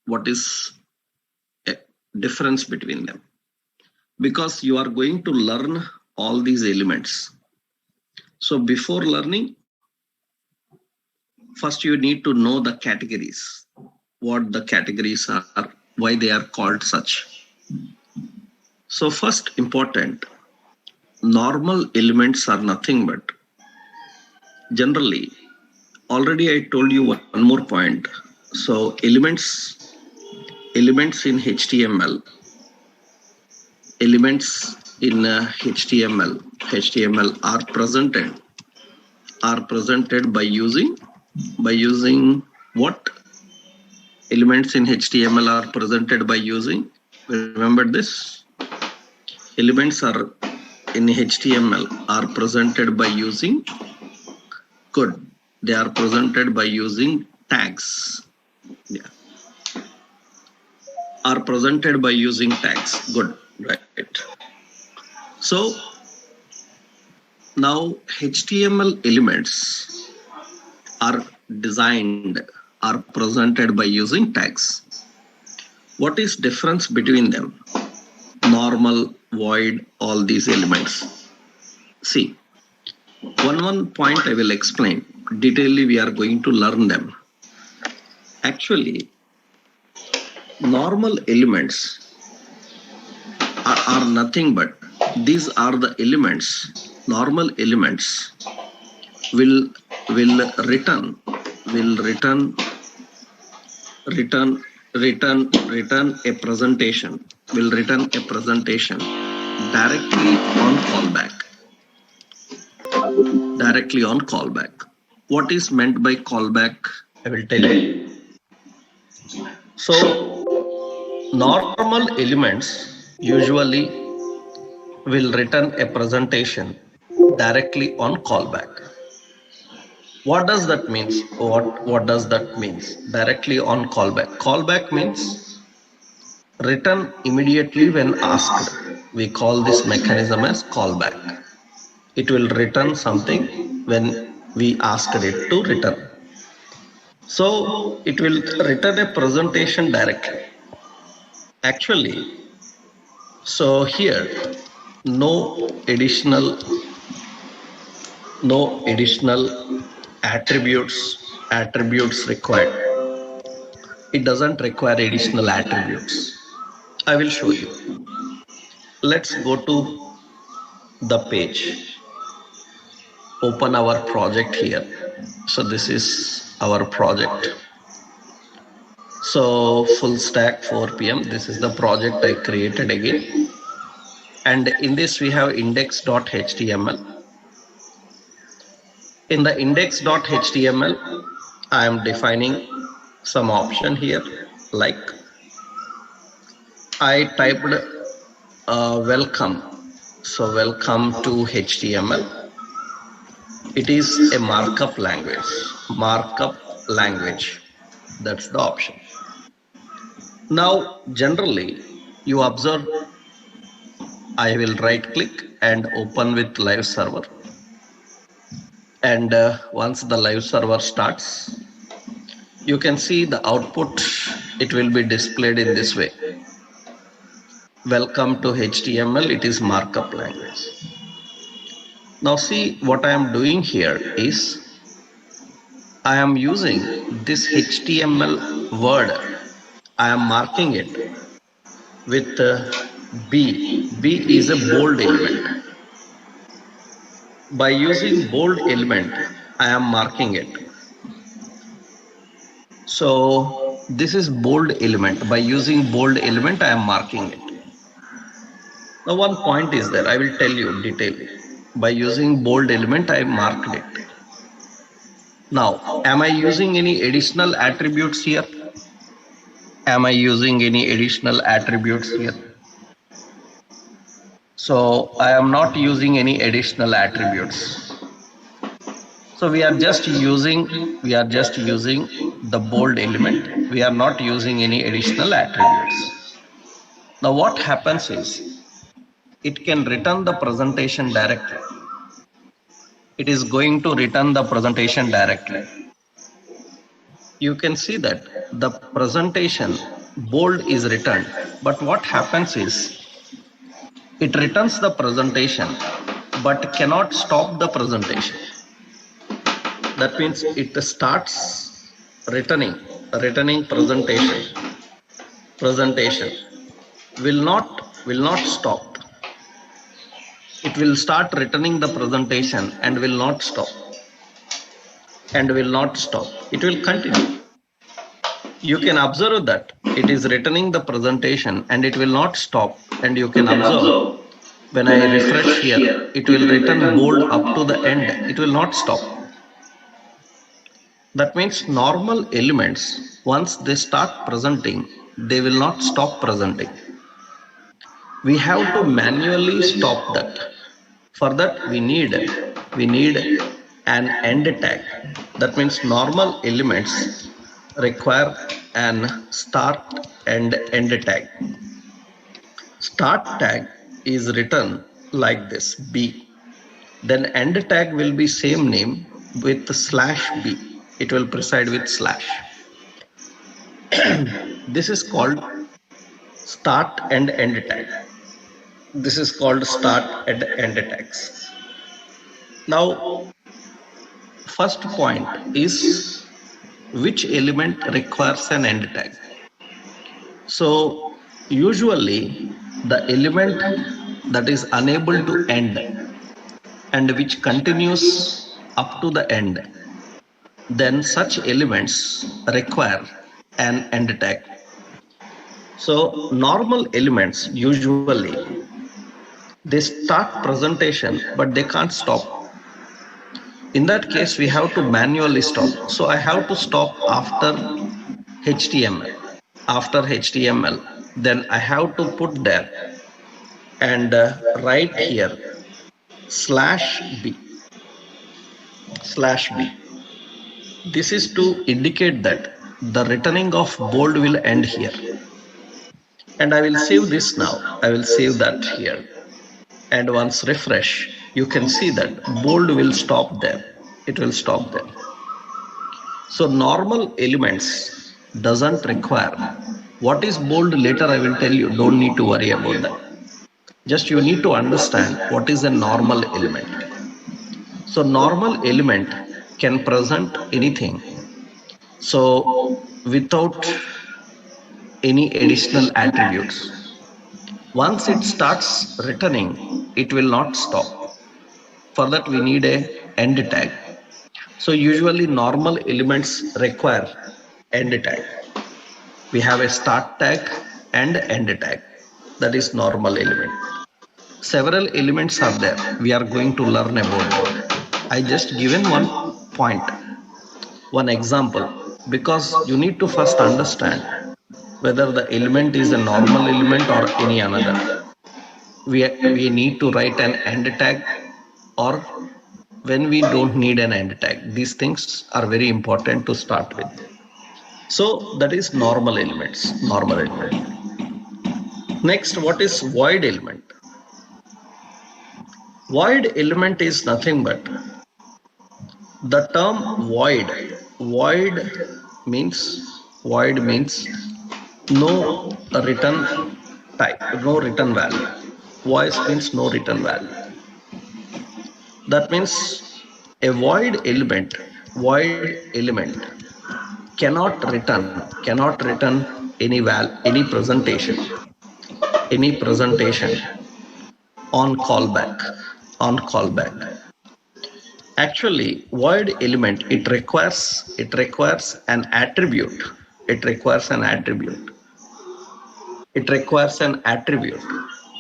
what is a difference between them, because you are going to learn all these elements. So before learning, first you need to know the categories, what the categories are, why they are called such. So first important, normal elements are nothing but, generally, already I told you one more point. So elements in HTML, HTML are presented by using what? Elements in HTML are presented by using, remember this, elements are in HTML are presented by using, good, they are presented by using tags. Yeah, are presented by using tags. Good, right. So now HTML elements are presented by using tags. What is difference between them? Normal, void, all these elements. See, one point I will explain. Detailedly we are going to learn them. Actually, normal elements are nothing but, these are the elements, normal elements will return a presentation, directly on callback. What is meant by callback? I will tell you. So normal elements usually will return a presentation directly on callback. What does that mean? What does that mean? Directly on callback. Callback means return immediately when asked. We call this mechanism as callback. It will return something when we asked it to return. So it will return a presentation directly. Actually, so here no additional attributes required. It doesn't require additional attributes. I will show you. Let's go to the page. Open our project here. So this is our project. So full stack 4 p.m. This is the project I created again. And in this we have index.html. In the index.html, I am defining some option here, like I typed welcome. So welcome to HTML. It is a markup language. That's the option. Now, generally, you observe, I will right click and open with live server. And once the live server starts, you can see the output. It will be displayed in this way. Welcome to HTML. It is markup language. Now see what I am doing here is I am using this HTML word. I am marking it with B. B is a bold element. By using bold element, I am marking it. So this is bold element. By using bold element, I am marking it. Now one point is there. I will tell you detail. By using bold element, I marked it. Now, am I using any additional attributes here? So I am not using any additional attributes. So we are just using the bold element. We are not using any additional attributes. Now what happens is it can return the presentation directly. It is going to return the presentation directly. You can see that the presentation bold is returned. But what happens is it returns the presentation but cannot stop the presentation. That means it starts returning presentation will not stop. It will start returning the presentation and will not stop. It will continue. You can observe that it is returning the presentation and it will not stop. And you can observe when I refresh here, it will return bold up to the end. It will not stop. That means normal elements, once they start presenting, they will not stop presenting. We have to manually stop that. For that, we need an end tag. That means normal elements require an start and end tag. Start tag is written like this, B. Then end tag will be same name with /B. It will preside with slash. This is called start and end tag. This is called start and end tags. Now, first point is which element requires an end tag. So usually the element that is unable to end and which continues up to the end, then such elements require an end tag. So normal elements usually they start presentation but they can't stop. In that case, we have to manually stop. So I have to stop after HTML. After HTML, then I have to put there and write here /B. This is to indicate that the returning of bold will end here. And I will save this now. I will save that here. And once refresh, you can see that bold will stop there. It will stop there. So normal elements doesn't require. What is bold later I will tell you. Don't need to worry about that. Just you need to understand what is a normal element. So normal element can present anything. So without any additional attributes. Once it starts returning, it will not stop. For that we need a end tag. So usually normal elements require end tag. We have a start tag and end tag. That is normal element. Several elements are there. We are going to learn about them. I just given one point, one example, because you need to first understand whether the element is a normal element or any another. We need to write an end tag or when we don't need an end tag. These things are very important to start with. So that is normal elements. Next, what is void element? Void element is nothing but the term void. Void means no return type, no return value. Void means no return value. That means a void element cannot return any presentation on callback. Actually, void element it requires an attribute. It requires an attribute.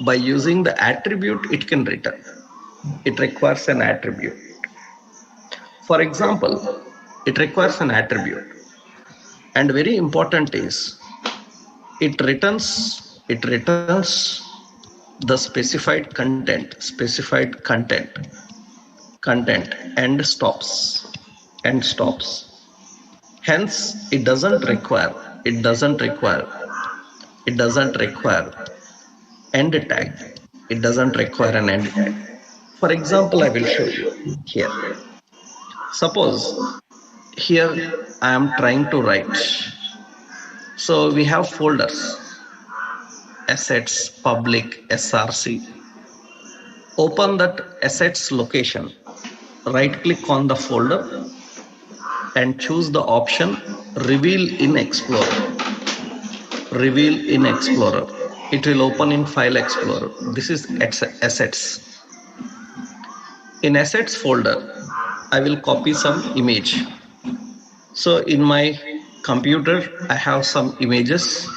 By using the attribute, it can return. It requires an attribute. For example, it requires an attribute. And very important is it returns the specified content and stops. Hence, it doesn't require end tag. It doesn't require an end tag. For example, I will show you here. Suppose here I am trying to write So we have folders, assets, public, SRC. Open that assets location. Right click on the folder and choose the option Reveal in Explorer. Reveal in Explorer. It will open in File Explorer. This is assets. In assets folder, I will copy some image. So in my computer, I have some images.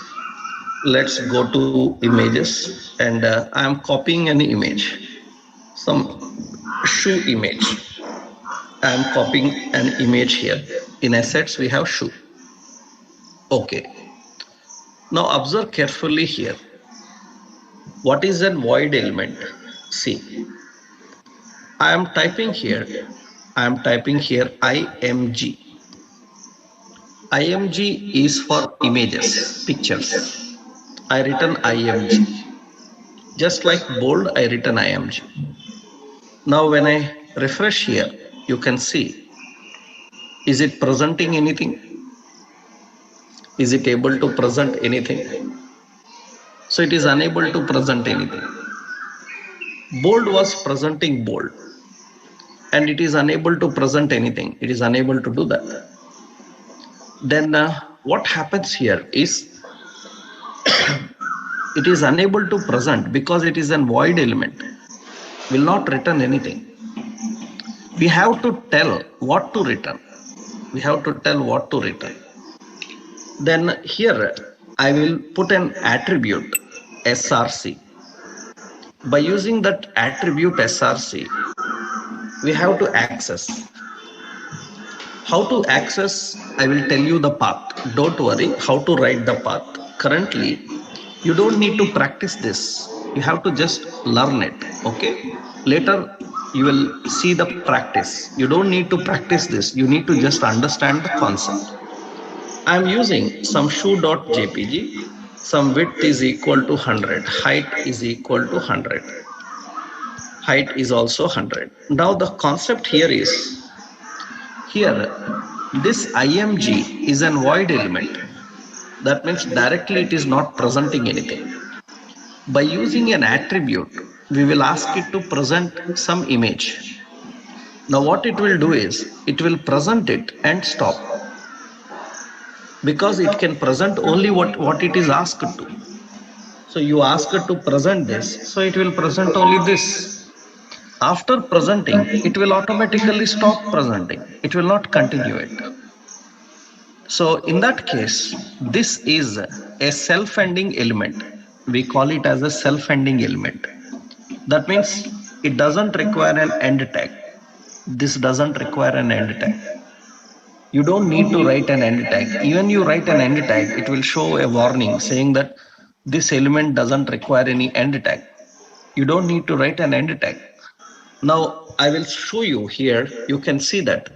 Let's go to images and I am copying an image, some shoe image. I am copying an image here. In assets, we have shoe. Okay. Now observe carefully here. What is a void element? See, I am typing here IMG. IMG is for images, pictures. I written IMG. Just like bold, I written IMG. Now when I refresh here, you can see, is it presenting anything? Is it able to present anything? So it is unable to present anything. Bold was presenting bold and it is unable to present anything. It is unable to do that. Then what happens here is it is unable to present because it is a void element, will not return anything. We have to tell what to return. We have to tell what to return. Then here I will put an attribute SRC. By using that attribute SRC, we have to access. How to access, I will tell you the path. Don't worry how to write the path. Currently, you don't need to practice this. You have to just learn it. Okay. Later, you will see the practice. You don't need to practice this. You need to just understand the concept. I'm using some shoe.jpg. Some width is equal to 100. Height is equal to 100. Height is also 100. Now the concept here is, here this IMG is an void element. That means directly it is not presenting anything. By using an attribute, we will ask it to present some image. Now what it will do is, it will present it and stop. Because it can present only what it is asked to. So you ask it to present this, so it will present only this. After presenting, it will automatically stop presenting. It will not continue it. So in that case, this is a self-ending element. We call it as a self-ending element. That means it doesn't require an end tag. This doesn't require an end tag. You don't need to write an end tag. Even you write an end tag, it will show a warning saying that this element doesn't require any end tag. You don't need to write an end tag. Now I will show you here. You can see that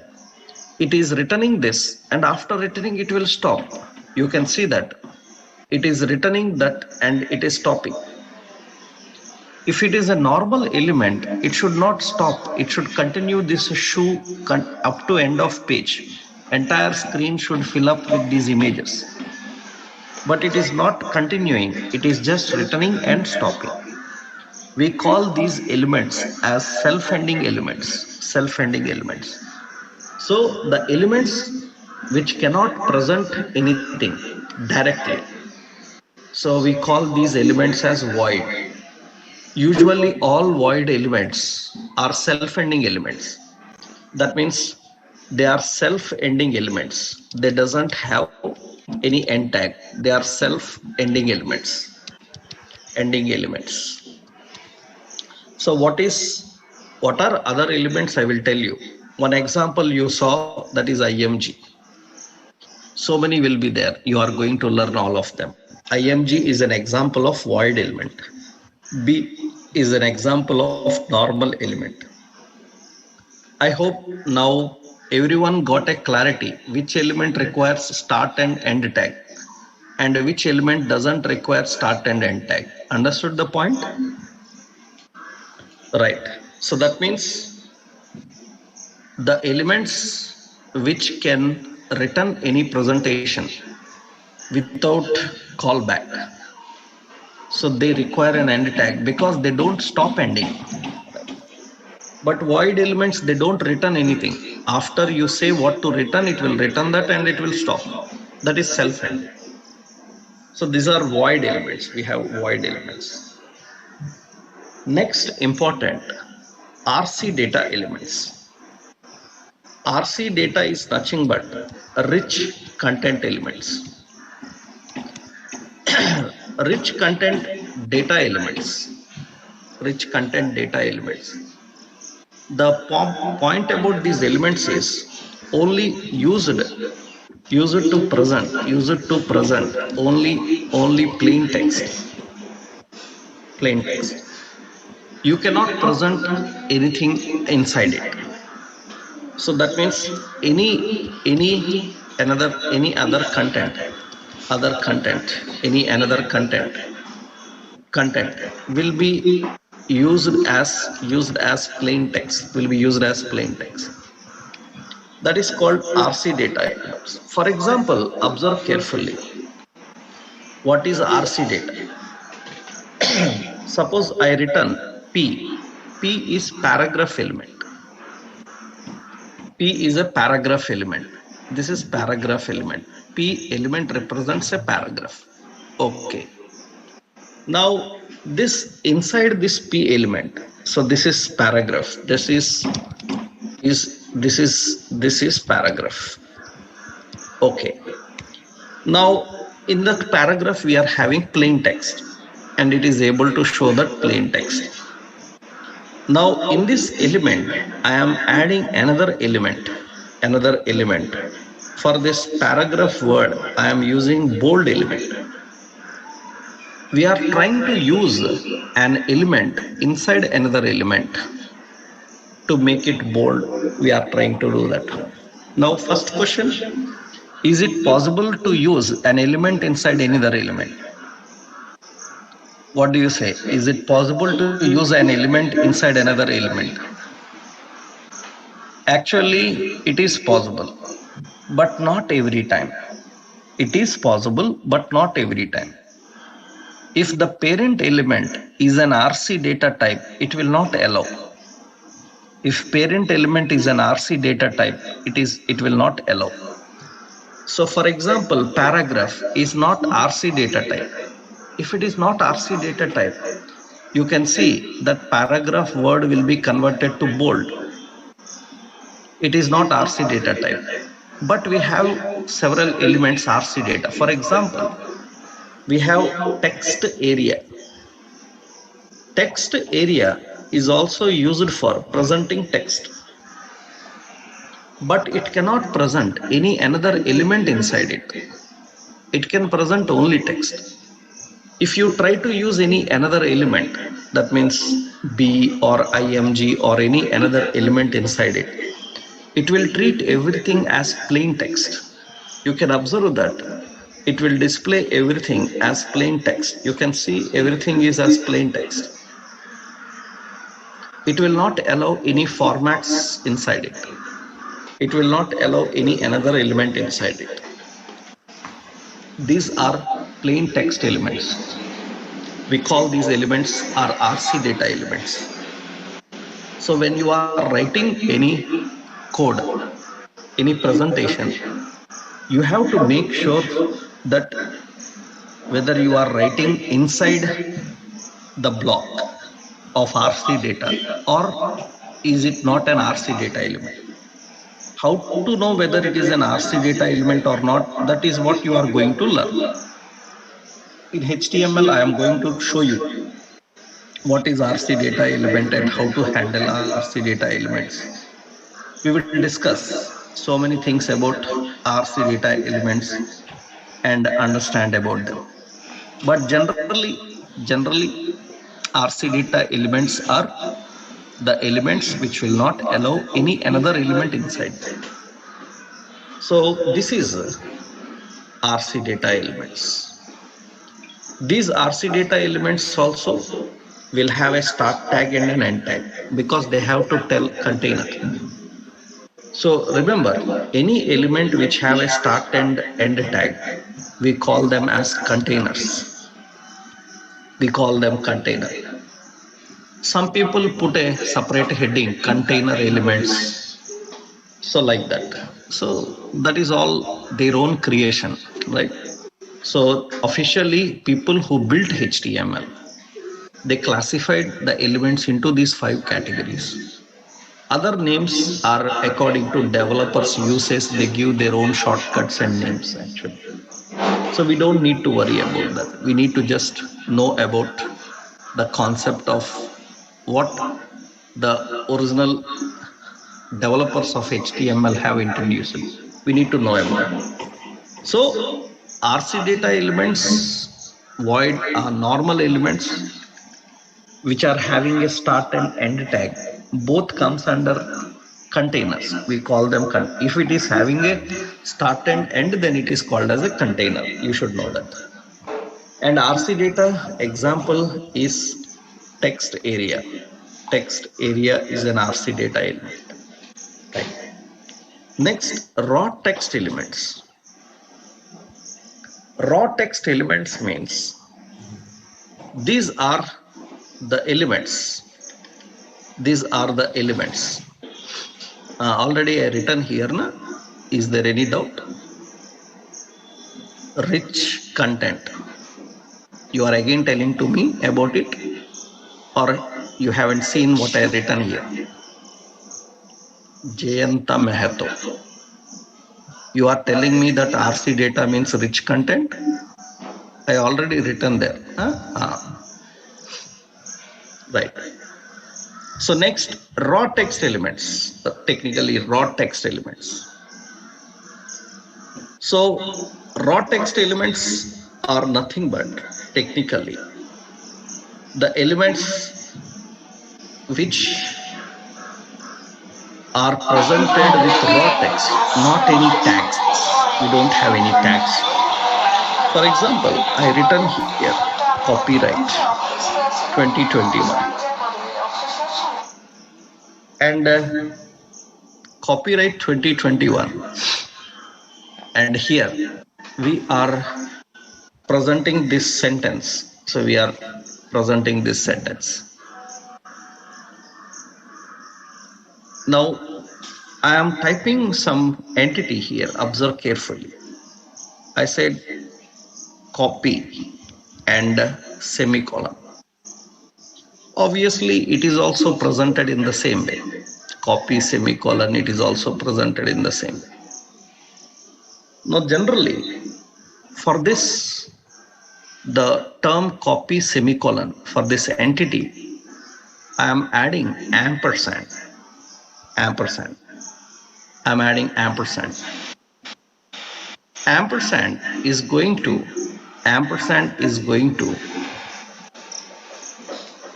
it is returning this, and after returning it will stop. You can see that it is returning that and it is stopping. If it is a normal element, it should not stop. It should continue this shoe up to end of page. Entire screen should fill up with these images. But it is not continuing. It is just returning and stopping. We call these elements as self-ending elements. Self-ending elements. So the elements which cannot present anything directly. So we call these elements as void. Usually all void elements are self-ending elements. That means they are self-ending elements. They doesn't have any end tag. They are self-ending elements. Ending elements. So what are other elements? I will tell you. One example you saw, that is IMG. So many will be there. You are going to learn all of them. IMG is an example of void element. B is an example of normal element. I hope now everyone got a clarity which element requires start and end tag and which element doesn't require start and end tag. Understood the point? Right. So that means the elements which can return any presentation, without callback. So they require an end tag because they don't stop ending. But void elements, they don't return anything. After you say what to return, it will return that and it will stop. That is self-end. So these are void elements. We have void elements. Next important, RC data elements. RC data is nothing but rich content elements. Rich content data elements. Rich content data elements. The point about these elements is only use it to present only plain text. You cannot present anything inside it. So that means any other content any another content will be used as plain text, that is called RC data elements. For example, observe carefully. What is RC data? Suppose I return P. P is paragraph element. P is a paragraph element. This is paragraph element. P element represents a paragraph. Okay. Now this inside this P element. So this is paragraph. This is paragraph. Okay. Now in that paragraph we are having plain text and it is able to show that plain text. Now in this element I am adding another element. For this paragraph word I am using bold element. We are trying to use an element inside another element to make it bold. We are trying to do that. Now first question, is it possible to use an element inside another element? What do you say? Is it possible to use an element inside another element? Actually, it is possible, but not every time. It is possible, but not every time. If the parent element is an RC data type, it will not allow. If parent element is an RC data type, it will not allow. So for example, paragraph is not RC data type. If it is not RC data type, you can see that paragraph word will be converted to bold. It is not RC data type, but we have several elements RC data. For example, we have text area. Text area is also used for presenting text, but it cannot present any another element inside it. It can present only text. If you try to use any another element, that means B or IMG or any another element inside it, it will treat everything as plain text. You can observe that it will display everything as plain text. You can see everything is as plain text. It will not allow any formats inside it. It will not allow any another element inside it. These are plain text elements. We call these elements are RC data elements. So when you are writing any code, any presentation, you have to make sure that whether you are writing inside the block of RC data or is it not an RC data element. How to know whether it is an RC data element or not, that is what you are going to learn. In HTML, I am going to show you what is RC data element and how to handle RC data elements. We will discuss so many things about RC data elements and understand about them. But generally RC data elements are the elements which will not allow any another element inside them. So this is RC data elements. These RC data elements also will have a start tag and an end tag because they have to tell container. So remember, any element which have a start and end tag, we call them as containers. We call them container. Some people put a separate heading, container elements. So like that. So that is all their own creation, right? So officially, people who built HTML, they classified the elements into these 5 categories. Other names are according to developers' uses, they give their own shortcuts and names actually. So we don't need to worry about that. We need to just know about the concept of what the original developers of HTML have introduced. We need to know about it. So RC data elements, void are normal elements which are having a start and end tag. Both comes under containers. We call them if it is having a start and end, then it is called as a container. You should know that. And RC data example is text area. Text area is an RC data element. Right. Next, raw text elements. Raw text elements means these are the elements. These are the elements. Already I written here. Na? Is there any doubt? Rich content. You are again telling to me about it, or you haven't seen what I written here? Jayanta Mehato. You are telling me that RC data means rich content? I already written there. Right. So next, raw text elements. Technically, raw text elements. So raw text elements are nothing but technically the elements which are presented with raw text, not any tags. We don't have any tags. For example, I written here copyright 2021 and copyright 2021, and here we are presenting this sentence. So we are presenting this sentence. Now I am typing some entity here. Observe carefully. I said copy and semicolon. Obviously, it is also presented in the same way. Copy semicolon, it is also presented in the same way. Now, generally, for this, the term copy semicolon for this entity, I am adding ampersand. Ampersand. I am adding ampersand. Ampersand is going to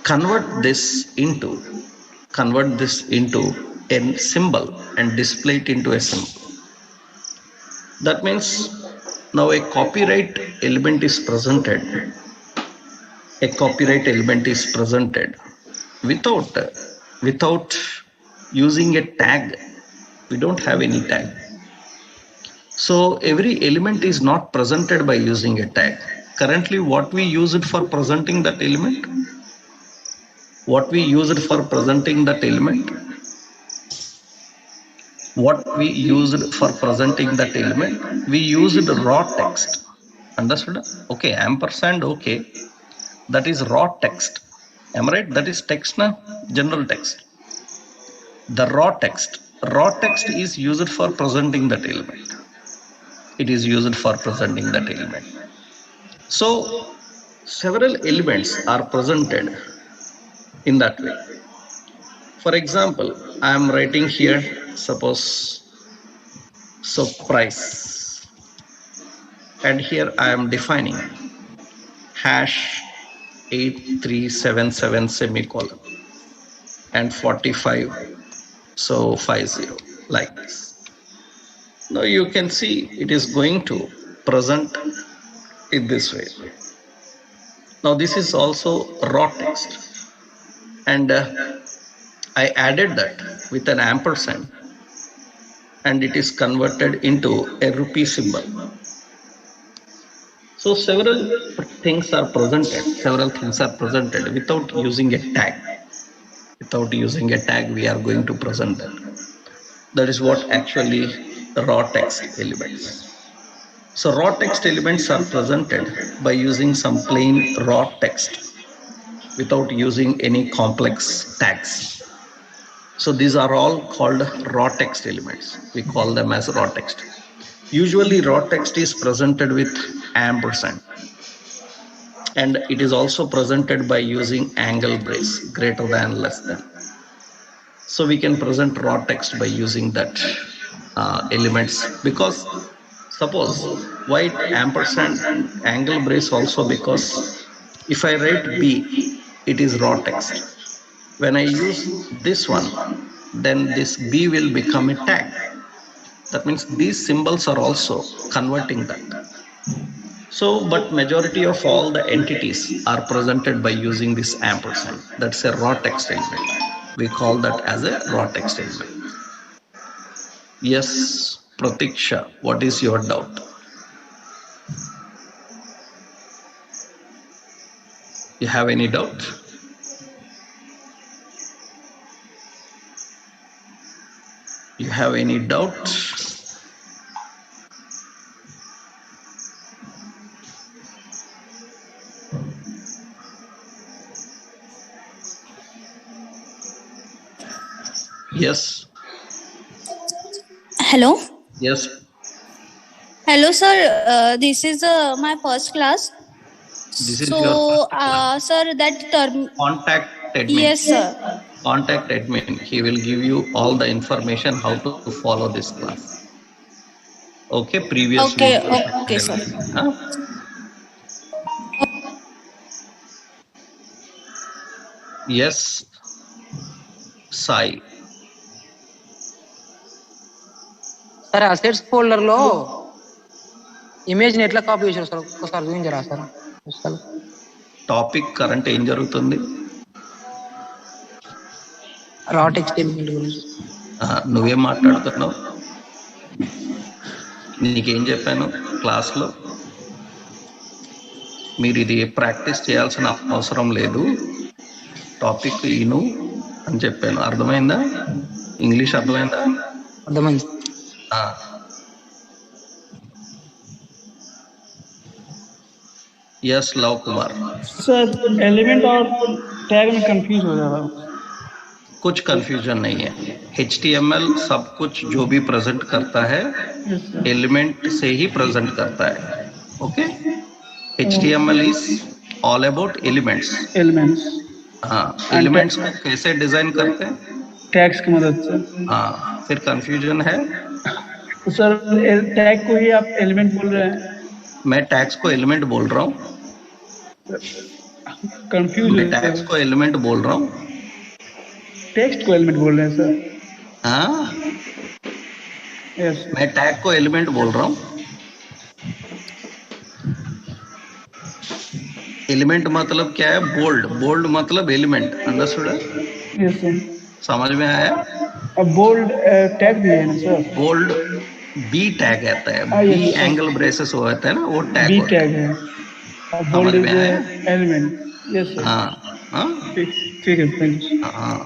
convert this into a symbol and display it into a symbol. That means now a copyright element is presented. A copyright element is presented without using a tag. We don't have any tag. So every element is not presented by using a tag. Currently, what we use it for presenting that element? What we use it for presenting that element? What we used for presenting that element? We used raw text. Understood? Okay, ampersand, okay. That is raw text. Am I right? That is text na? General text. The raw text. Raw text is used for presenting that element. It is used for presenting that element. So several elements are presented in that way. For example, I am writing here, suppose, so price, and here I am defining hash 8377 semicolon and 45, so 50, like this. Now you can see it is going to present it this way. Now this is also raw text, and I added that with an ampersand. and it is converted into a rupee symbol. So several things are presented without using a tag. Without using a tag, we are going to present that. That is what actually raw text elements. So raw text elements are presented by using some plain raw text without using any complex tags. So these are all called raw text elements. We call them as raw text. Usually raw text is presented with ampersand, and it is also presented by using angle brace, greater than, less than. So we can present raw text by using that elements, because suppose why ampersand angle brace also, because if I write B, it is raw text. When I use this one, then this B will become a tag. That means these symbols are also converting that. So, but majority of all the entities are presented by using this ampersand. That's a raw text element. We call that as a raw text element. Yes, Pratiksha, what is your doubt? You have any doubt? You have any doubt? Yes. Hello. Yes. Hello, sir. This is my first class. This is your first class. Sir, that term. Contact admin. Yes, sir. Contact admin. He will give you all the information how to follow this class. Okay, previous Okay, videos and okay, sir. everything. Huh? Yes, Sai. Sir assets folder లో image ఎట్లా copy చేశారు sir ఒకసారి చూపించరా sir topic current ఏం జరుగుతుంది? రా text element గురించి. నువ్వేం మాట్లాడుతున్నావు? నీకేం చెప్పాను క్లాస్లో? మీరు ఇది ప్రాక్టీస్ చేయాల్సిన అవసరం లేదు, టాపిక్ ఈను అని చెప్పాను. అర్థమైందా? ఇంగ్లీష్ అర్థమైందా? అర్థమైంది. Yes love Kumar sir element और टैग में कंफ्यूज हो जा रहा हूँ. कुछ कंफ्यूजन नहीं है. HTML सब कुछ जो भी प्रेजेंट करता है एलिमेंट से ही प्रेजेंट करता है. Okay, HTML is all about elements. हाँ, एलिमेंट्स को कैसे डिजाइन करते हैं? टैग्स की मदद से. हाँ, फिर कंफ्यूजन है? तो सर टैग को ही आप एलिमेंट बोल रहे हैं? मैं टैग्स को एलिमेंट बोल रहा हूँ. कंफ्यूज. मैं टैग्स को एलिमेंट बोल रहा हूँ. टेक्स्ट को एलिमेंट बोल रहे हैं सर? हाँ, यस. मैं टैग को एलिमेंट बोल रहा हूँ. एलिमेंट मतलब क्या है? बोल्ड. बोल्ड मतलब एलिमेंट. अंडरस्टूड है? Yes sir. समझ में आया? अब बोल्ड टैग भी है ना सर? बोल्ड बी टैग आता है. बी एंगल ब्रेसेस होता है ना, वो टैग. बी टैग है. Bold is element. Yes sir. हाँ हाँ, ठीक है. Thank you. हाँ,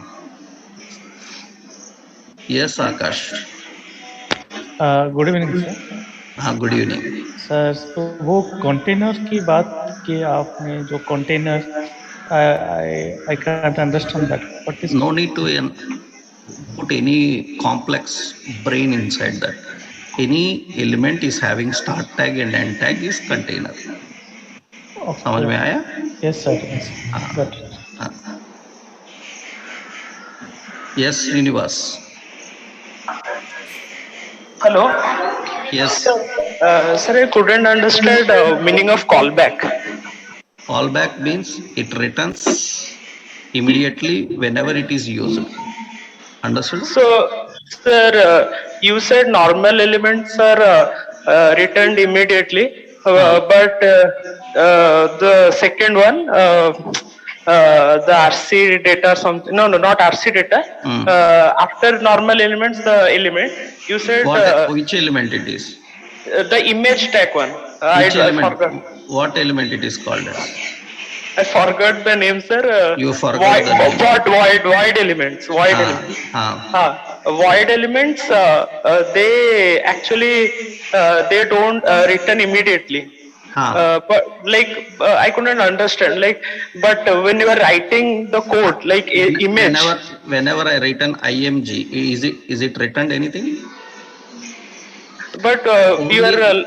yes Akash. Good evening sir. हाँ, गुड इवनिंग सर. तो वो कंटेनर की बात की आपने, जो container I can't understand that. What is? No need to put any complex brain inside that. Any element is having start tag and end tag is container. Okay. समझ में आया? Yes sir. Got it. Yes, Srinivas. Hello. Yes. Sir, I couldn't understand meaning of callback. Callback means it returns immediately whenever it is used. Understood? So, sir, you said normal elements are returned immediately, but the second one, the RC data or something. No, not RC data. After normal elements, the element you said Which element it is? the image tag one. Which I element? forgot. What element it is called as? I forgot the name, sir. You forgot the name. Void elements. Void elements. Void elements. They actually they don't return immediately. But like I couldn't understand. Like, but when you are writing the code, like image. Whenever I write an IMG, is it returned anything? But you are.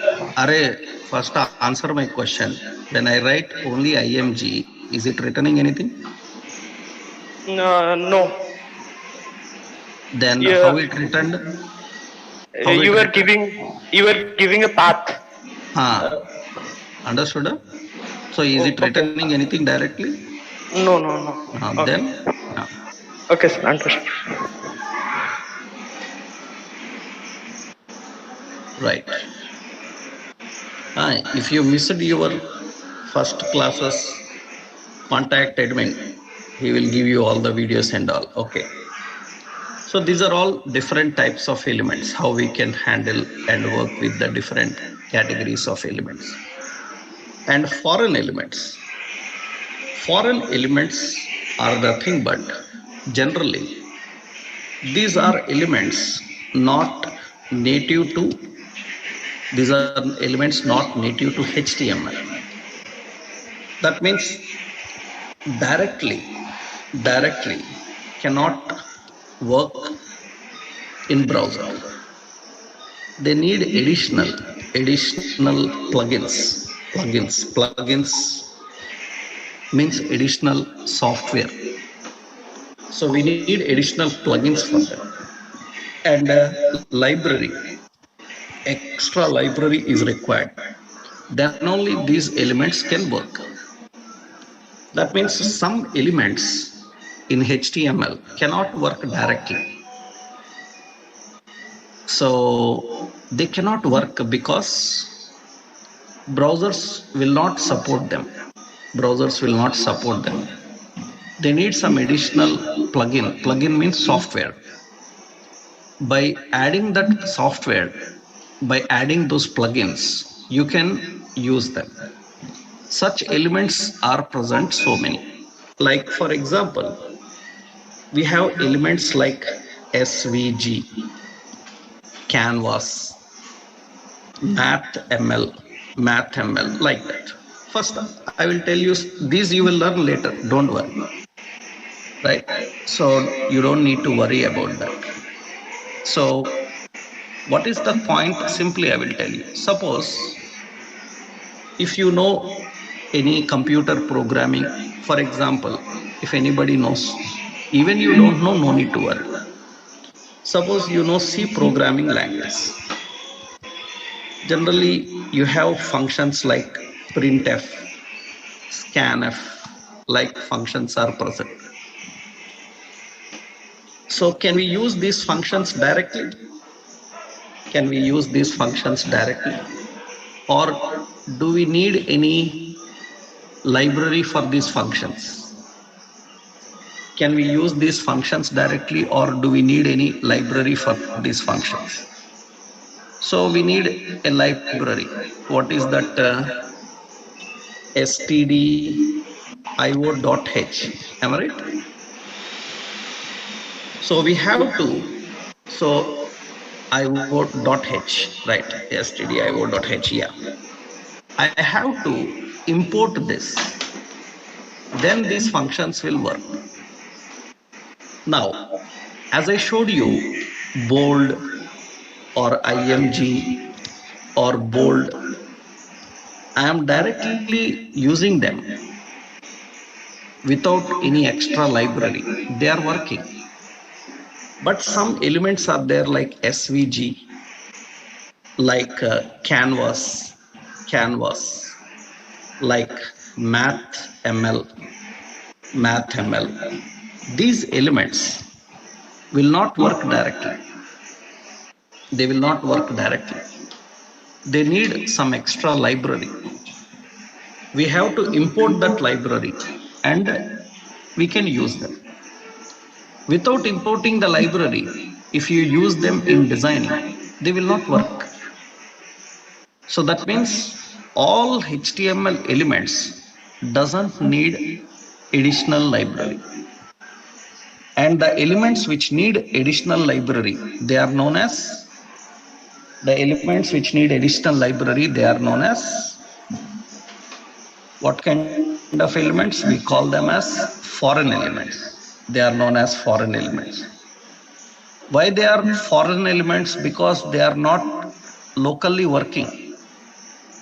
First answer my question. When I write only IMG, is it returning anything? No. Then how it returned? You were giving a path. Understood? So is it returning anything directly? No. Okay. Then? Okay, sir. Understood. Right. If you missed your first classes, contact admin. He will give you all the videos and all. Okay. So these are all different types of elements, how we can handle and work with the different categories of elements. And foreign elements. Foreign elements are nothing but generally these are elements not native to HTML. That means directly cannot work in browser. They need additional plugins. Plugins means additional software. So we need additional plugins for them. And extra library is required. Then only these elements can work. That means some elements in HTML cannot work directly. So they cannot work because browsers will not support them. They need some additional plugin. Plugin means software. By adding that software, by adding those plugins, you can use them. Such elements are present so many. Like for example, we have elements like SVG, Canvas, MathML, like that. First, I will tell you, these you will learn later, don't worry. Right? So you don't need to worry about that. So what is the point? Simply I will tell you. Suppose if you know any computer programming, for example, if anybody knows, even you don't know, no need to worry. Suppose you know C programming language. Generally, you have functions like printf, scanf, like functions are present. So can we use these functions directly? Or do we need any library for these functions? Can we use these functions directly, or do we need any library for these functions? So we need a library. What is that? stdio.h. Am I right? So we have to. So io.h, right? stdio.h. Yeah. I have to import this. Then these functions will work. Now, as I showed you, bold or IMG or bold, I am directly using them without any extra library. They are working. But some elements are there like SVG, like Canvas, like MathML. These elements will not work directly. They need some extra library. We have to import that library and we can use them. Without importing the library, if you use them in designing, they will not work. So that means all HTML elements doesn't need additional library. And the elements which need additional library, they are known as what kind of elements? We call them as foreign elements. They are known as foreign elements. Why they are foreign elements? Because they are not locally working.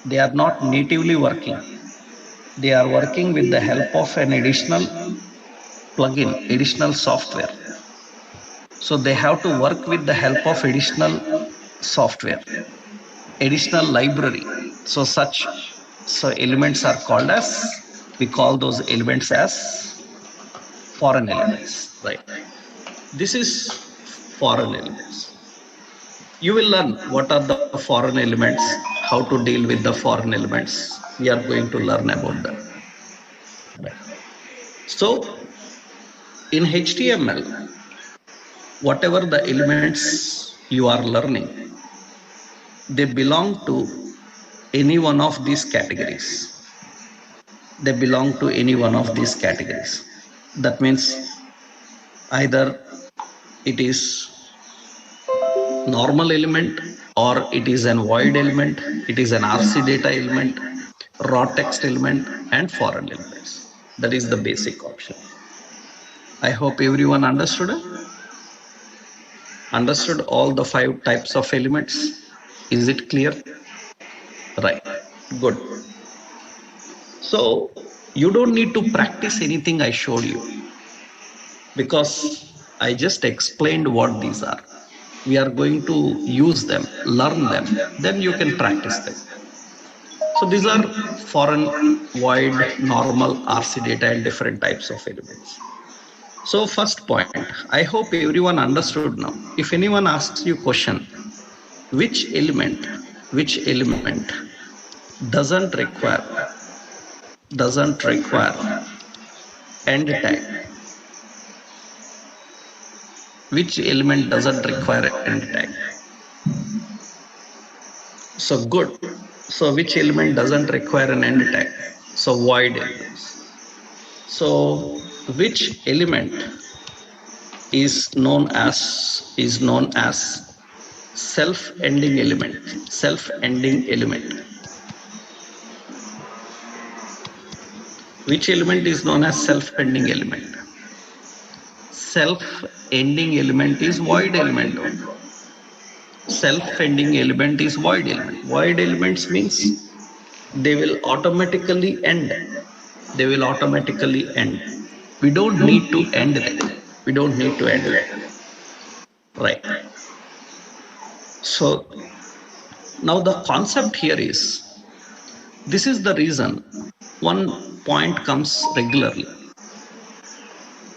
They are not natively working. They are working with the help of an additional plugin, additional software. So they have to work with the help of additional software, additional library. So elements are called as, we call those elements as foreign elements, right? This is foreign elements. You will learn what are the foreign elements, how to deal with the foreign elements. We are going to learn about them. Right. So in HTML, whatever the elements you are learning, they belong to any one of these categories. They belong to any one of these categories. That means either it is normal element, or it is an void element, it is an RC data element, raw text element, and foreign elements. That is the basic option. I hope everyone understood it. Understood all the 5 types of elements. Is it clear? Right. Good. So you don't need to practice anything I showed you, because I just explained what these are. We are going to use them, learn them, then you can practice them. So these are foreign, void, normal, RC data, and different types of elements. So first point, I hope everyone understood now. If anyone asks you question, which element doesn't require end tag? Which element doesn't require end tag? So good. So which element doesn't require an end tag? So void elements. So which element is known as self-ending element? Self-ending element. Which element is known as self-ending element? Self-ending element is void element. Self-ending element is void element. Void elements means they will automatically end. They will automatically end. We don't need to end them. We don't need to end them. Right. So now the concept here is, this is the reason one point comes regularly.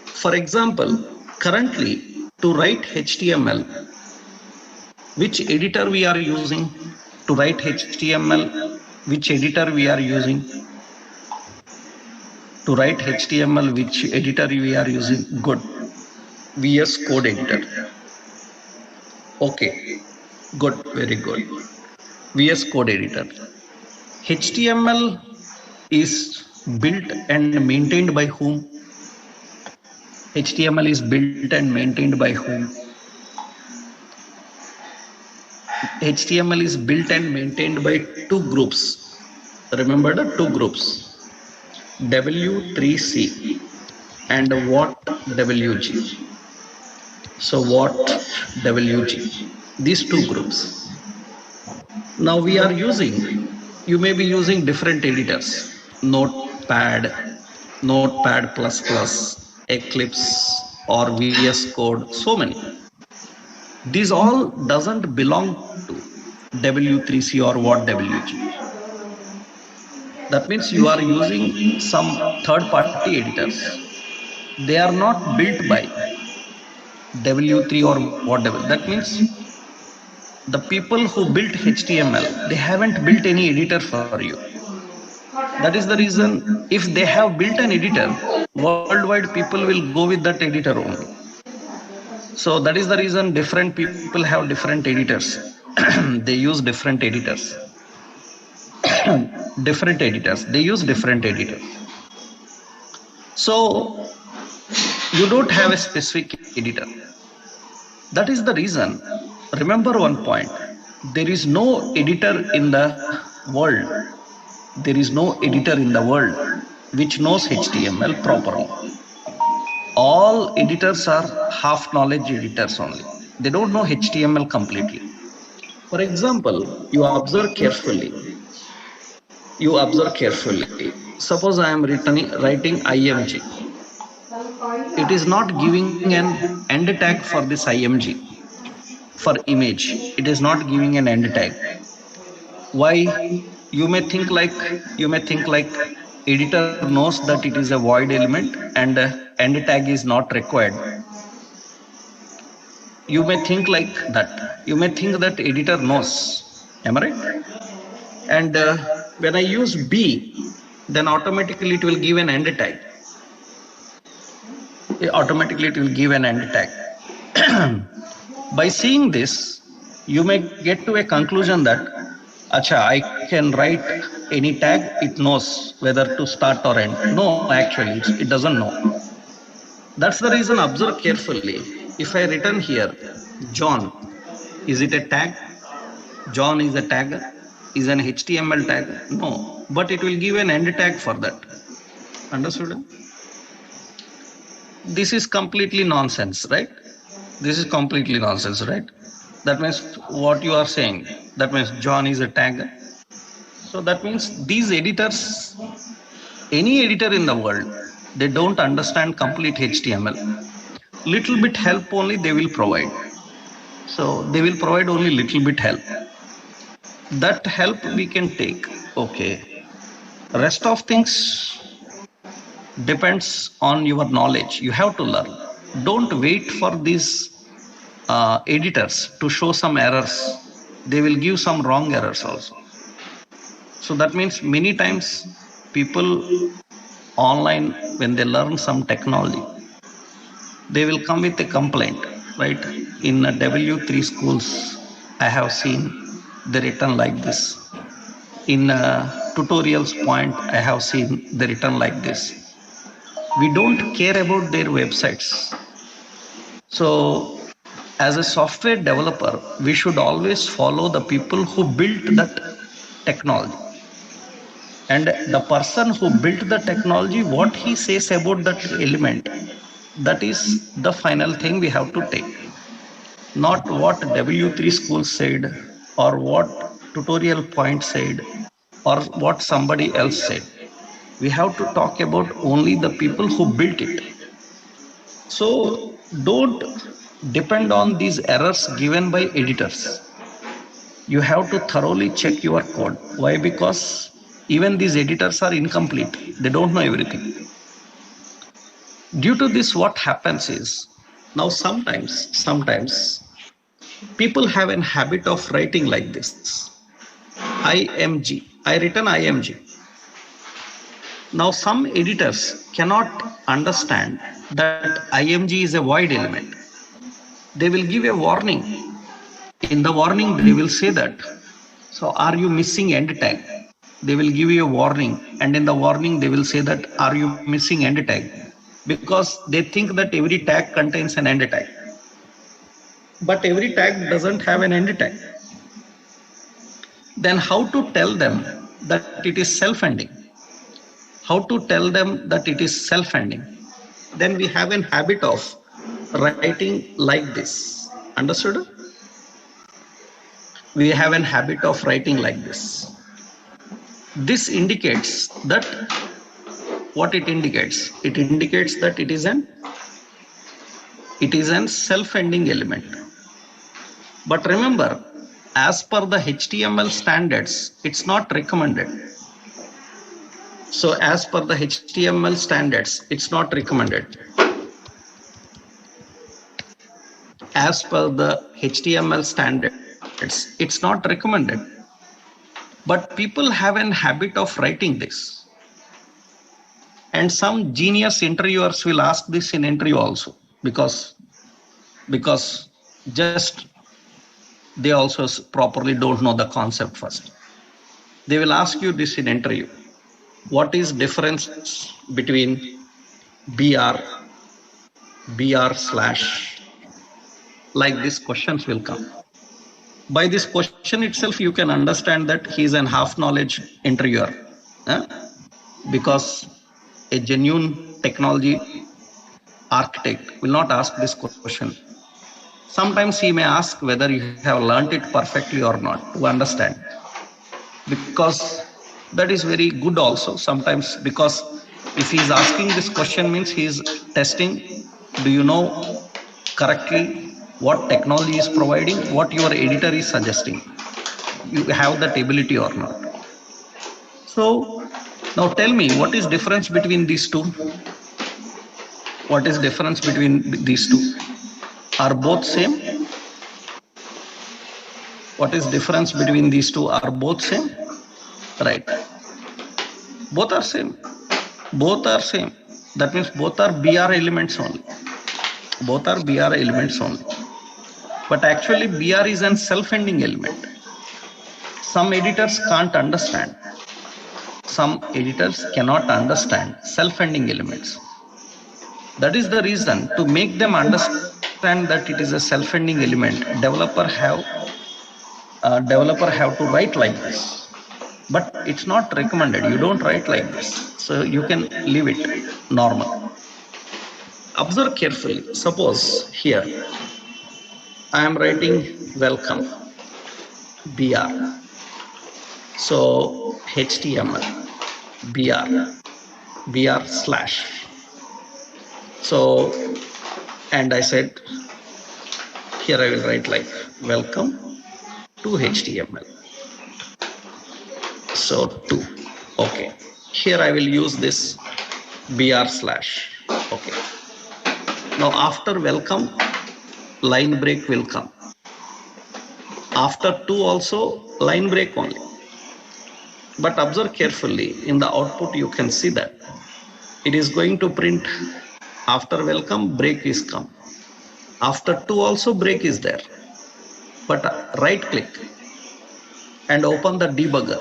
For example, currently to write HTML, which editor we are using to write HTML? Which editor we are using to write HTML? Which editor we are using? Good. VS Code editor. Okay. Good. Very good. VS Code editor. HTML is built and maintained by whom? HTML is built and maintained by whom? HTML is built and maintained by 2 groups. Remember the 2 groups, W3C and what WG. So what WG, these 2 groups. Now we are using, you may be using different editors, Notepad, Eclipse, or VS Code, so many. These all doesn't belong to W3C or what WG. That means you are using some third-party editors. They are not built by W3 or whatever. That means the people who built HTML, they haven't built any editor for you. That is the reason, if they have built an editor, worldwide people will go with that editor only. So that is the reason different people have different editors. They use different editors. Different editors. They use different editors. So you don't have a specific editor. That is the reason. Remember one point. There is no editor in the world. There is no editor in the world which knows HTML properly. All editors are half knowledge editors only. They don't know HTML completely. For example, you observe carefully. Suppose I am writing IMG. It is not giving an end tag for this IMG. For image, it is not giving an end tag. Why? You may think like editor knows that it is a void element and end tag is not required. You may think like that. You may think that editor knows. Am I right? And when I use B, then automatically it will give an end tag. Automatically it will give an end tag. By seeing this, you may get to a conclusion that, acha, I can write any tag, it knows whether to start or end. No, actually, it doesn't know. That's the reason, observe carefully. If I written here, John, is it a tag? John is a tag? Is an HTML tag? No, but it will give an end tag for that. Understood? This is completely nonsense, right? This is completely nonsense, right? That means what you are saying, that means John is a tag. So that means these editors, any editor in the world, they don't understand complete HTML. Little bit help only they will provide. So they will provide only little bit help. That help we can take. Okay. Rest of things depends on your knowledge. You have to learn. Don't wait for these editors to show some errors. They will give some wrong errors also. So that means many times people online, when they learn some technology, they will come with a complaint, right? In W3 schools, I have seen they written like this. In tutorials point, I have seen they written like this. We don't care about their websites. So as a software developer, we should always follow the people who built that technology. And the person who built the technology, what he says about that element, that is the final thing we have to take. Not what W3 school said or what tutorial point said or what somebody else said. We have to talk about only the people who built it. So don't depend on these errors given by editors. You have to thoroughly check your code. Why? Because even these editors are incomplete. They don't know everything. Due to this, what happens is, now sometimes people have a habit of writing like this. IMG. I written IMG. Now some editors cannot understand that IMG is a void element. They will give a warning. In the warning, they will say that, so are you missing end tag? They will give you a warning, and in the warning, they will say that, are you missing end tag? Because they think that every tag contains an end tag. But every tag doesn't have an end tag. Then how to tell them that it is self-ending? How to tell them that it is self-ending? Then we have a habit of writing like this. Understood? We have a habit of writing like this. This indicates that, what it indicates? It indicates that it is an self-ending element. But remember, as per the HTML standards, it's not recommended. So as per the HTML standards, it's not recommended. As per the HTML standards, it's not recommended. But people have a habit of writing this. And And some genius interviewers will ask this in interview also, because just they also properly don't know the concept first. They will ask you this in interview. What is difference between BR slash, like these questions will come. By this question itself, you can understand that he is an half-knowledge interviewer. Because a genuine technology architect will not ask this question. Sometimes he may ask whether you have learned it perfectly or not to understand. Because that is very good also sometimes, because if he is asking this question means he is testing, do you know correctly what technology is providing, what your editor is suggesting, you have that ability or not. So now tell me, what is difference between these two? What is difference between these two? Are both same? What is difference between these two? Are both same? Right. Both are same. Both are same. That means both are BR elements only. Both are BR elements only. But actually BR is an self-ending element. Some editors can't understand. Some editors cannot understand self-ending elements. That is the reason, to make them understand that it is a self-ending element, developer have to write like this. But it's not recommended. You don't write like this. So you can leave it normal. Observe carefully. Suppose here I am writing welcome BR. So HTML BR slash. So, and I said here I will write like welcome to HTML. So 2. Okay. Here I will use this BR slash. Okay. Now after welcome, line break will come. After 2 also, line break only. But observe carefully, in the output you can see that it is going to print after welcome, break is come. After 2 also break is there. But right click and open the debugger.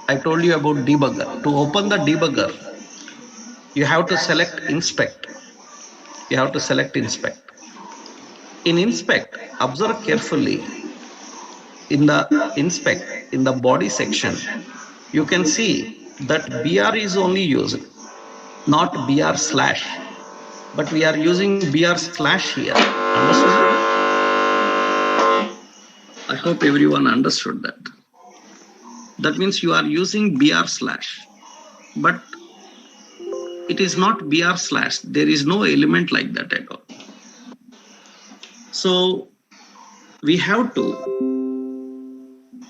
I told you about debugger. To open the debugger, you have to select inspect. You have to select inspect. In inspect, observe carefully. In the inspect, in the body section, you can see that BR is only used, not BR slash. But we are using BR slash here. Understood? I hope everyone understood that. That means you are using BR slash, but it is not BR slash. There is no element like that at all. So we have to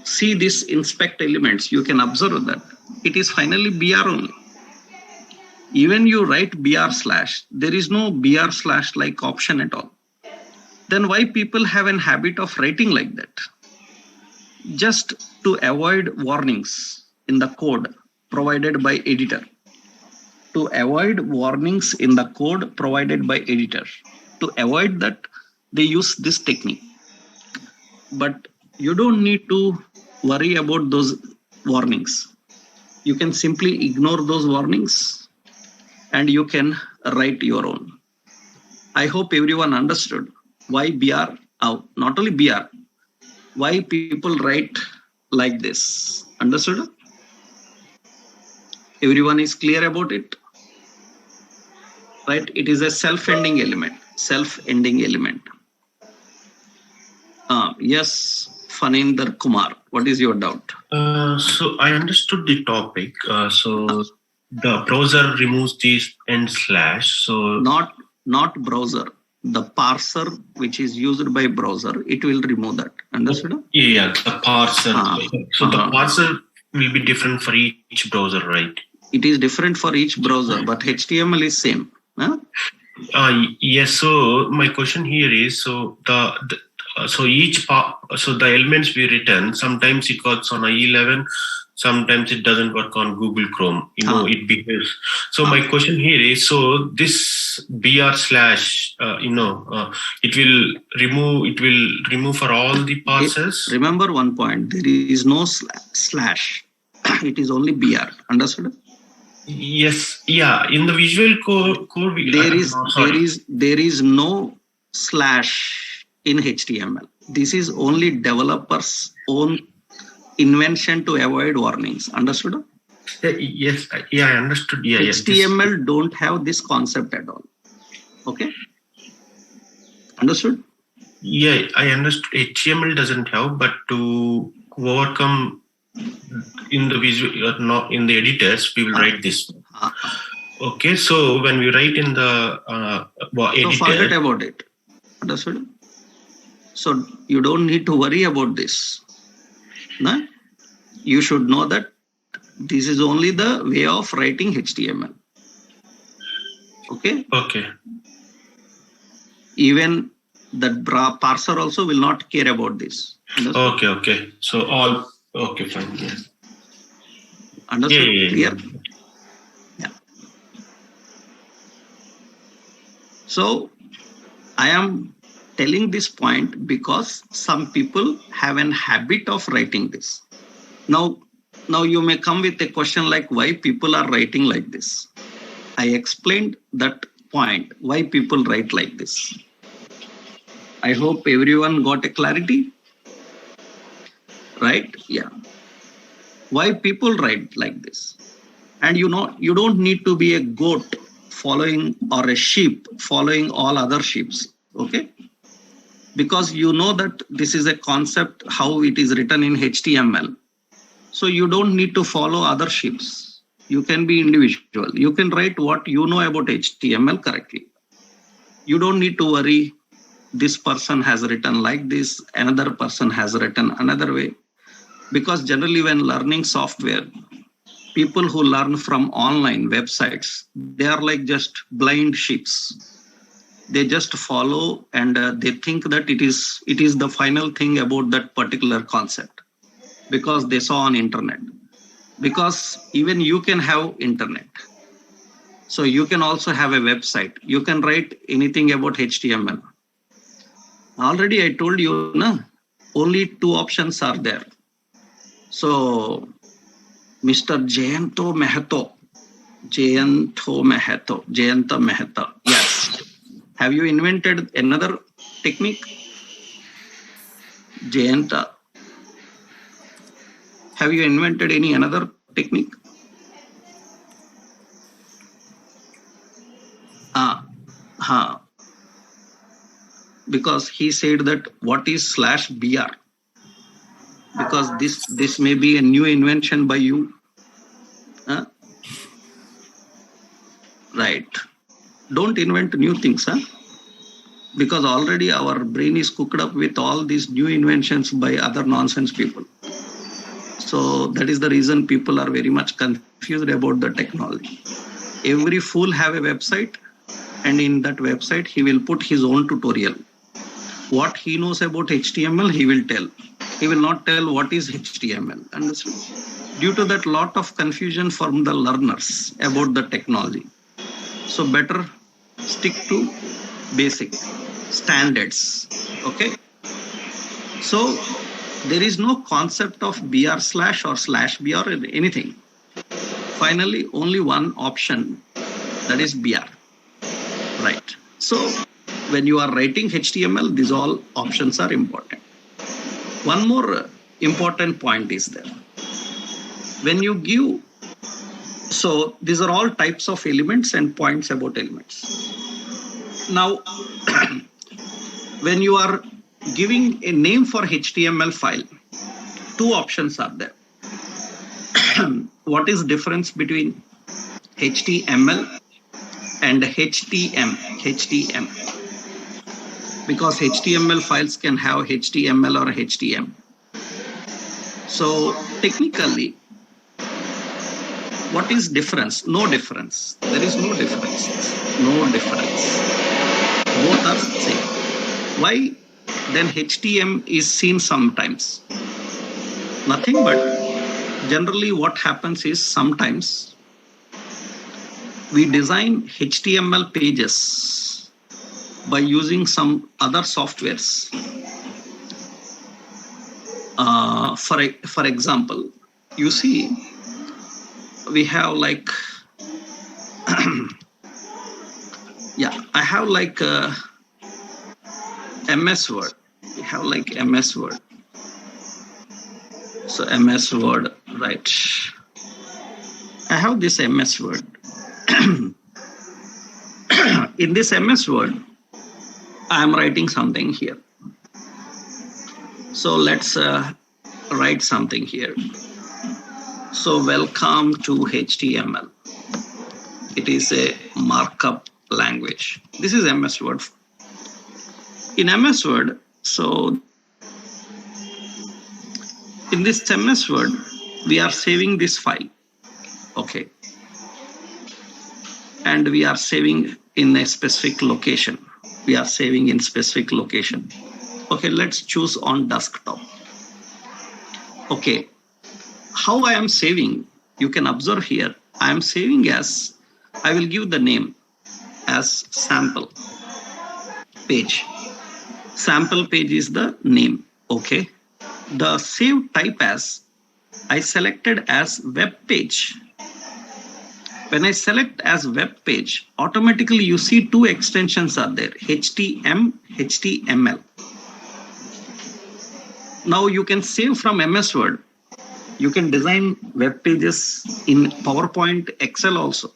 see this inspect elements. You can observe that it is finally BR only. Even you write BR slash, there is no BR slash like option at all. Then why people have an habit of writing like that? Just to avoid warnings in the code provided by editor. To avoid warnings in the code provided by editor. To avoid that, they use this technique. But you don't need to worry about those warnings. You can simply ignore those warnings and you can write your own. I hope everyone understood why BR, not only BR, why people write like this. Understood? Everyone is clear about it? Right? It is a self-ending element. Self-ending element. Yes, Faninder Kumar, what is your doubt? So I understood the topic. So the browser removes this end slash. So not browser. The parser which is used by browser, it will remove that. Understood? Yeah, the parser. So the parser will be different for each browser, right? It is different for each browser, but HTML is same. Huh? Yes. So my question here is, so so the elements we return, sometimes it works on IE11, sometimes it doesn't work on Google Chrome. It behaves. So my question here is: so this BR slash, it will remove for all the parsers. Remember one point: there is no slash. It is only BR. Understood? Yes. Yeah. In the Visual Code, there is no slash in HTML. This is only developers' own invention to avoid warnings. Understood? Yes. Yeah, I understood. Yeah. HTML don't have this concept at all. Okay. Understood? Yeah, I understood. HTML doesn't have, but to overcome in the visual, not in the editors, we will write this. Okay, so when we write in the editor, so forget about it. Understood? So you don't need to worry about this. No? You should know that this is only the way of writing HTML. Okay? Okay. Even the parser also will not care about this. Understood? Okay. So all, okay, fine. Yeah. Understood? Clear? Yeah. So I am telling this point because some people have an habit of writing this. Now you may come with a question like why people are writing like this. I explained that point, why people write like this. I hope everyone got a clarity. Right? Yeah. Why people write like this. And you don't need to be a goat following or a sheep following all other sheeps. Okay? Because you know that this is a concept, how it is written in HTML. So you don't need to follow other sheeps. You can be individual. You can write what you know about HTML correctly. You don't need to worry. This person has written like this, another person has written another way. Because generally when learning software, people who learn from online websites, they are like just blind sheeps. They just follow and they think that it is the final thing about that particular concept because they saw on internet. Because even you can have internet. So you can also have a website. You can write anything about HTML. Already I told you, only two options are there. So Mr. Jayanta Mehta. Yes. Have you invented another technique? Jayanta. Have you invented any another technique? Because he said that what is /BR? Because this may be a new invention by you. Right. Don't invent new things, because already our brain is cooked up with all these new inventions by other nonsense people. So that is the reason people are very much confused about the technology. Every fool have a website, and in that website he will put his own tutorial. What he knows about HTML, he will tell. He will not tell what is HTML. Understand? Due to that, lot of confusion from the learners about the technology. So better stick to basic standards. Okay. So there is no concept of BR/ or /BR or anything. Finally, only one option, that is BR. Right. So when you are writing HTML, these all options are important. One more important point is there. When you give, so these are all types of elements and points about elements. Now, when you are giving a name for HTML file, two options are there. What is difference between HTML and HTM? Because HTML files can have HTML or HTM. So technically, what is difference? No difference. There is no difference. No difference. Both are same. Why then HTM is seen sometimes? Nothing but generally what happens is sometimes we design HTML pages by using some other softwares. For example, you see, we have like, yeah, I have like MS Word. We have like MS Word. So MS Word, right? I have this MS Word. In this MS Word, I am writing something here. So let's write something here. So welcome to HTML. It is a markup language. This is MS Word. In MS Word, so in this MS Word, we are saving this file. Okay. And we are saving in a specific location. We are saving in specific location. Okay, let's choose on desktop. Okay. How I am saving, you can observe here. I am saving as, I will give the name as sample page. Sample page is the name. Okay. The save type as, I selected as web page. When I select as web page, automatically you see two extensions are there, HTML, HTML. Now you can save from MS Word. You can design web pages in PowerPoint, Excel also.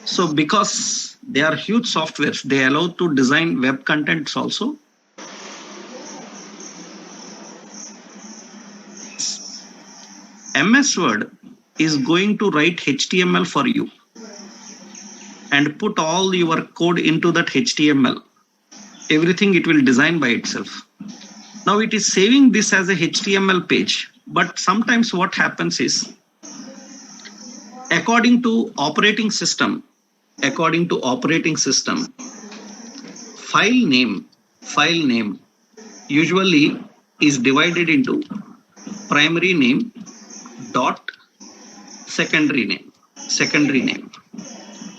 So because they are huge softwares, they allow to design web contents also. MS Word is going to write HTML for you and put all your code into that HTML. Everything it will design by itself. Now it is saving this as a HTML page, but sometimes what happens is, according to operating system, file name usually is divided into primary name dot secondary name,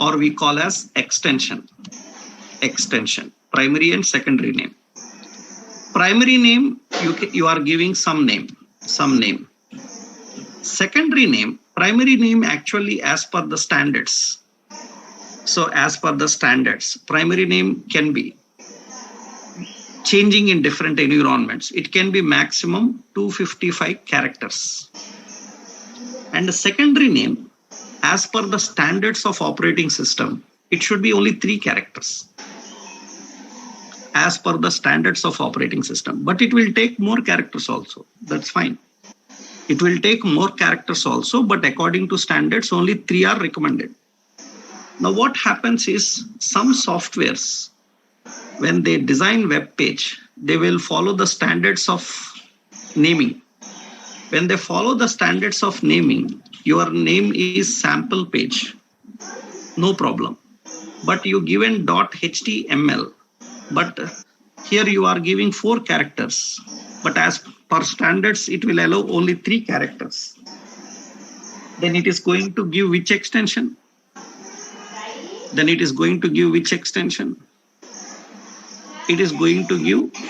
or we call as extension, primary and secondary name. Primary name, you are giving some name. Secondary name, primary name actually as per the standards. So as per the standards, primary name can be changing in different environments. It can be maximum 255 characters. And the secondary name, as per the standards of operating system, it should be only 3 characters. As per the standards of operating system. But it will take more characters also. That's fine. It will take more characters also, but according to standards, only 3 are recommended. Now what happens is, some softwares, when they design web page, they will follow the standards of naming. When they follow the standards of naming, your name is sample page. No problem. But you given .html. But here you are giving 4 characters. But as per standards, it will allow only 3 characters. Then it is going to give which extension? It is going to give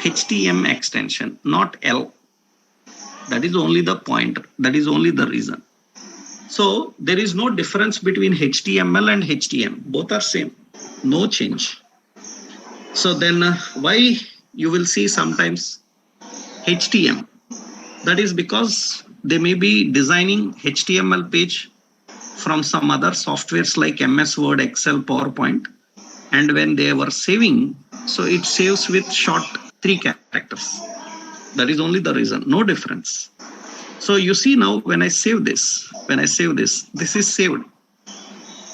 HTML extension, not L. That is only the point. That is only the reason. So there is no difference between HTML and HTM. Both are same. No change. So then why you will see sometimes HTM? That is because they may be designing HTML page from some other softwares like MS Word, Excel, PowerPoint. And when they were saving, so it saves with short 3 characters. That is only the reason, no difference. So you see now when I save this, this is saved.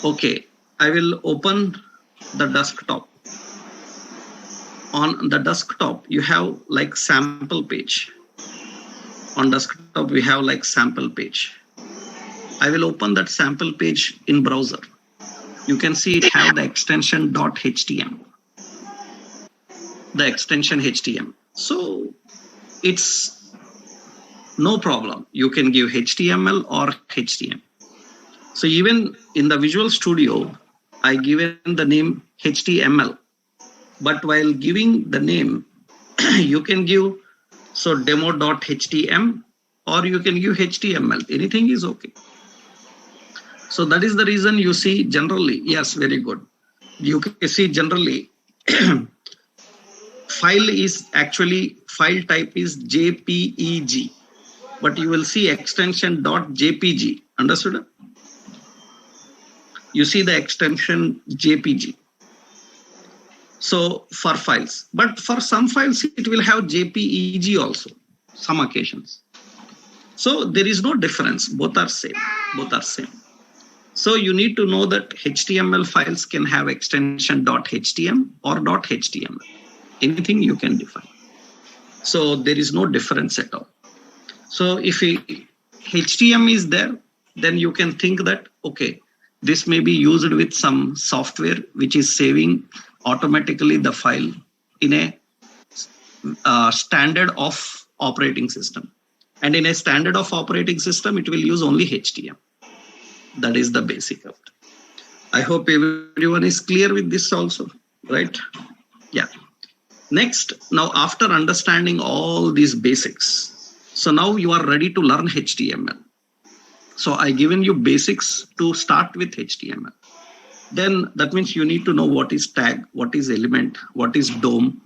Okay, I will open the desktop. On the desktop, you have like sample page. On desktop, we have like sample page. I will open that sample page in browser. You can see it have the extension .htm. The extension HTML. So it's no problem. You can give HTML or HTML. So even in the Visual Studio, I given the name HTML. But while giving the name, you can give demo.htm or you can give HTML. Anything is okay. So that is the reason you see generally, yes, very good. You can see generally file type is JPEG, but you will see extension .jpg. Understood? You see the extension JPG. So for files, but for some files, it will have JPEG also, some occasions. So there is no difference. Both are same. So you need to know that HTML files can have extension .htm or .html. Anything you can define. So there is no difference at all. So if HTML is there, then you can think that, okay, this may be used with some software which is saving automatically the file in a standard of operating system. And in a standard of operating system, it will use only HTML. That is the basic of it. I hope everyone is clear with this also, right? Yeah. Next, now after understanding all these basics, so now you are ready to learn HTML. So I given you basics to start with HTML. Then that means you need to know what is tag, what is element, what is DOM,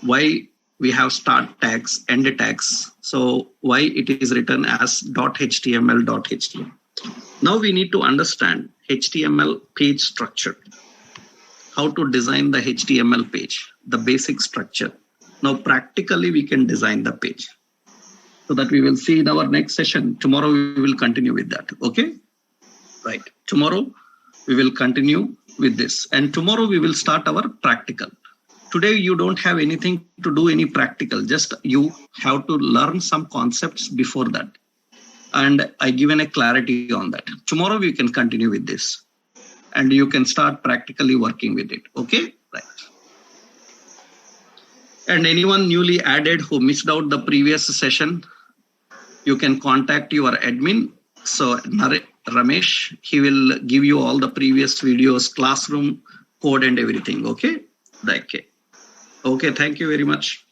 why we have start tags, end tags. So why it is written as .html. Now we need to understand HTML page structure, how to design the HTML page, the basic structure. Now practically we can design the page. So that we will see in our next session. Tomorrow we will continue with that. Okay? Right. Tomorrow we will continue with this. And tomorrow we will start our practical. Today you don't have anything to do any practical. Just you have to learn some concepts before that. And I given a clarity on that. Tomorrow we can continue with this. And you can start practically working with it. Okay? Right. And anyone newly added who missed out the previous session, you can contact your admin. So Ramesh, he will give you all the previous videos, classroom, code and everything. Okay? Okay. Okay. Thank you very much.